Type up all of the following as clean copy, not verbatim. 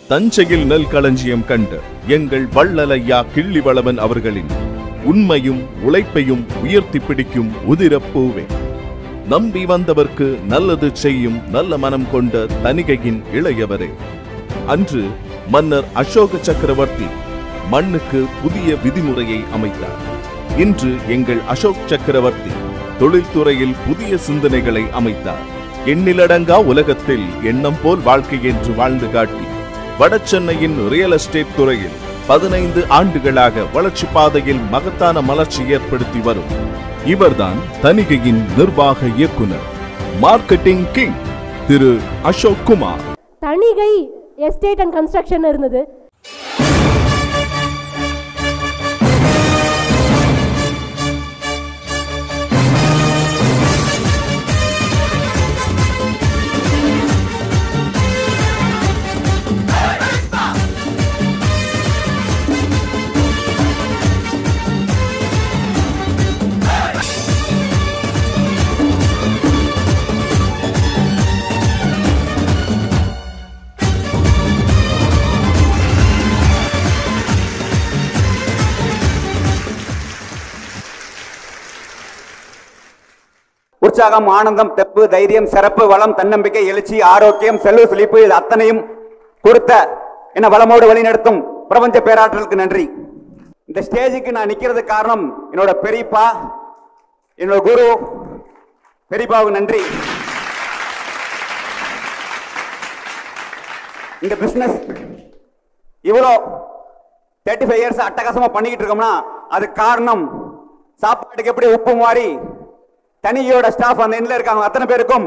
தஞ்சையில் நெல் களஞ்சியம் கண்ட எங்கள் வள்ளலையா கிள்ளிவளவன் அவர்களின் உண்மையும் உழைப்பையும் உயர்த்தி பிடிக்கும் உதிரப்பூவே, நம்பி வந்தவர்க்கு நல்லது செய்யும் நல்ல மனம் கொண்ட தணிகையின் இளையவரே. அன்று மன்னர் அசோக சக்கரவர்த்தி மண்ணுக்கு புதிய விதிமுறையை அமைத்தார். இன்று எங்கள் அசோக் சக்கரவர்த்தி தொழில்துறையில் புதிய சிந்தனைகளை அமைத்தார். எண்ணிலடங்கா உலகத்தில் எண்ணம் போல் வாழ்க்கை என்று வாழ்ந்து காட்டி வடசென்னையின் ரியல் எஸ்டேட் துறையில் 15 ஆண்டுகளாக வளர்ச்சி பாதையில் மகத்தான மலர்ச்சி ஏற்படுத்தி வரும் இவர்தான் தணிகையின் நிர்வாக இயக்குனர், marketing king Thiru Ashok Kumar. Thanigai estate and construction இருந்தது. உற்சாகம், ஆனந்தம், தெப்பு, தைரியம், சிறப்பு, வளம், தன்னம்பிக்கை, எழுச்சி, ஆரோக்கியம், செல்வ செழிப்பு, இது அத்தனையும் கொடுத்த என்ன வளமோடு வழி நடத்தும் பிரபஞ்ச பேராற்றலுக்கு நன்றி. இந்த ஸ்டேஜுக்கு நான் நிக்கிறதுக்கு காரணம் என்னோட பெரியப்பா, என்னோட குரு பெரியப்பாவுக்கு நன்றி. இந்த பிசினஸ் இவ்வளோ 35 இயர்ஸ் அட்டகாசமா பண்ணிக்கிட்டு இருக்கோம்னா அது காரணம் சாப்பாட்டுக்கு எப்படி உப்பு மாறி தணிகையோட ஸ்டாஃப் அந்த எண்ணில் இருக்காங்க அத்தனை பேருக்கும்,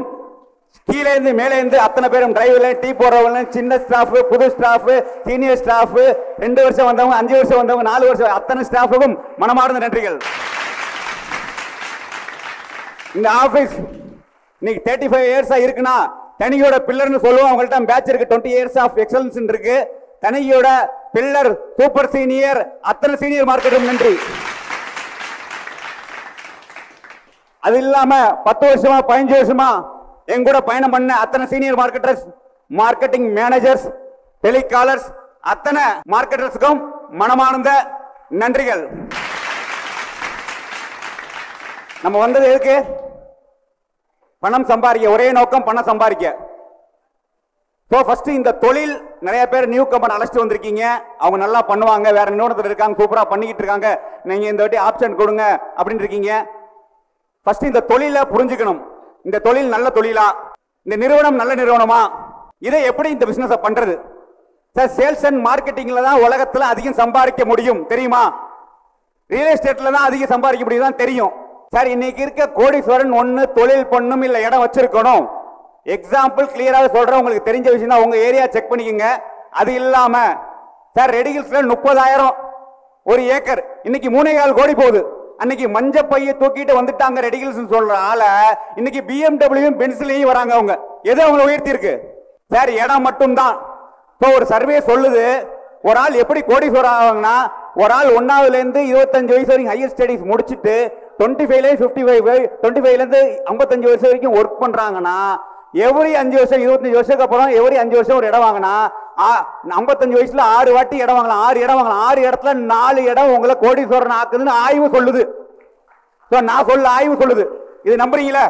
கீழே இருந்து மேலே இருந்து அத்தனை பேரும், டிரைவர்ல டீ போடுறவங்க, சின்ன ஸ்டாஃப், புது ஸ்டாஃப், சீனியர் ஸ்டாஃப், 2 வருஷம் வந்தவங்க, 5 வருஷம் வந்தவங்க, 4 வருஷம், அத்தனை ஸ்டாஃபுக்கும் மனமார்ந்த நன்றிகள். இந்த ஆபீஸ் இன்னைக்கு 35 இயர்ஸா இருக்குன்னா தணிகையோட பில்லர்னு சொல்லுவோம். அவங்கள்ட்ட பேட்ச் இருக்கு, 20 இயர்ஸ் ஆஃப் எக்ஸலன்ஸ் இருக்கு. தணிகையோட பில்லர், சூப்பர் சீனியர், அத்தனை சீனியர் மார்க்கெட்டும் நன்றி. அது இல்லாம 10 வருஷமா 15 வருஷமா எங்க கூட பயணம் பண்ண அத்தனை senior marketers, marketing managers, telecallers, அத்தனை மார்க்கெட்டர்ஸுக்கும் மனமார்ந்த நன்றிகள். நம்ம வந்தது எதுக்கு? பணம் சம்பாதிக்க. ஒரே நோக்கம் பணம் சம்பாதிக்க. ஸோ ஃபர்ஸ்ட் இந்த தொழில் நிறைய பேர் நியூ கம்பெனி அழைச்சிட்டு வந்திருக்கீங்க. அவங்க நல்லா பண்ணுவாங்க, வேற நிறுவனத்தில் இருக்காங்க, சூப்பரா பண்ணிக்கிட்டு இருக்காங்க, நீங்க இந்த வாட்டி ஆப்ஷன் கொடுங்க அப்படின்னு இருக்கீங்க. ஃபர்ஸ்ட் இந்த தொழிலை புரிஞ்சுக்கணும். இந்த தொழில் நல்ல தொழிலா, இந்த நிறுவனம் நல்ல நிறுவனமா, இதை எப்படி இந்த பிசினஸ் பண்றது? சார், சேல்ஸ் அண்ட் மார்க்கெட்டிங்ல தான் உலகத்துல அதிகம் சம்பாதிக்க முடியும் தெரியுமா? ரியல் எஸ்டேட்ல தான் அதிகம் சம்பாதிக்க முடியும் தெரியும். சார், இன்னைக்கு இருக்க கோடீஸ்வரன் ஒண்ணு தொழில் பண்ணும், இல்ல இடம் வச்சிருக்கணும். எக்ஸாம்பிள் கிளியராக சொல்றேன், உங்களுக்கு தெரிஞ்ச விஷயம் தான், உங்க ஏரியா செக் பண்ணிக்கங்க. அது இல்லாம சார், ரெடிகில்ஸ்ல 30,000 ஒரு ஏக்கர், இன்னைக்கு 3.25 கோடி போகுது. அன்னைக்கு மஞ்ச பைய தூக்கிட்டு வந்துட்டாங்க ரெடிகில்ஸ் சொல்ற ஆள, இன்னைக்கு BMW பென்சிலையும் வராங்க. அவங்க எது அவங்களை உயர்த்தி இருக்கு? சார், இடம் மட்டும் தான். ஒரு சர்வே சொல்லுது, ஒரு ஆள் எப்படி கோடீஸ்வரர் ஆவாங்கன்னா, ஒரு ஆள் 1ஆவதுல இருந்து 25 வயசு வரைக்கும் ஹையர் ஸ்டடிஸ் முடிச்சுட்டு 25ல 55 வருஷம் வரைக்கும் ஒர்க் பண்றாங்கன்னா, எவரி 5 வருஷம் 25 வருஷத்துக்கு அப்புறம் எவரி 5 வருஷம் ஒரு இடம் வாங்கினா 55 வயசுல 6 வாட்டி இடம் வாங்கலாம். 6 இடம் வாங்கலாம். 6 இடத்துல 4 இடம் உங்களை கோடீஸ்வரன் ஆக்குதுன்னு ஆய்வு சொல்லுது. நான் சொல்ல ஆய்வு சொல்லுது. இது நம்புறீங்களா?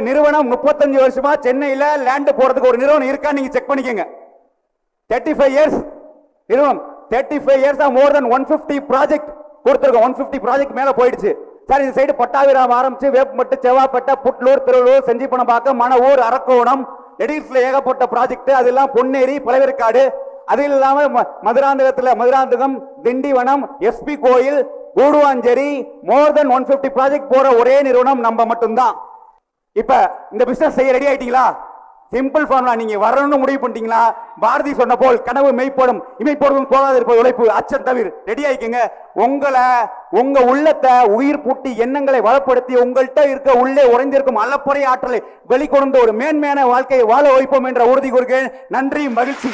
நிறுவனம் 35 வருஷமா சென்னையில லேண்ட் போறதுக்கு ஒரு நிறுவனம் இருக்கா நீங்க செக் பண்ணிக்கங்க. 35 இயர்ஸ் நிறுவனம், 35 இயர்ஸ் மோர் தென் 150 ப்ராஜெக்ட் கொடுத்துருக்கோம். 150 ப்ராஜெக்ட் மேல போயிடுச்சு. சார், இந்த சைடு பட்டாபிராம் ஆரம்பிச்சு வேப்பமட்டு, செவ்வாப்பேட்டை, புட்லூர், திருவள்ளூர், செஞ்சிபனம்பாக்கம், மணவூர், அரக்கோணம், ரெடிகில்ஸ்ல ஏகப்பட்ட ப்ராஜெக்ட். அதெல்லாம் பொன்னேரி, பழவேற்காடு, அது இல்லாம மதுராந்தகம், திண்டிவனம், எஸ்பி கோயில், கூடுவாஞ்சேரி, மோர் தென் 150 ப்ராஜெக்ட் போற ஒரே நிறுவனம் நம்ம மட்டும்தான். இப்ப இந்த பிசினஸ் செய்ய ரெடி ஆயிட்டீங்களா? Simple formula. நீங்க வரணும்னு முடிவு பண்ணிட்டீங்களா? பாரதி சொன்ன போல் கனவு மெய்ப்படும், இமைப்படும், போகாது இருப்பது உழைப்பு, அச்சம் தவிர. ரெடி ஆயிக்கங்க. உங்க உள்ளத்தை உயிர் பூட்டி எண்ணங்களை வளப்படுத்தி உங்கள்கிட்ட இருக்க உள்ளே உறைந்திருக்கும் அளப்பறை ஆற்றலை வெளிக்கொண்டு ஒரு மேன்மையான வாழ்க்கையை வாழ வைப்போம் என்ற உறுதி கூறுகிறேன். நன்றி, மகிழ்ச்சி.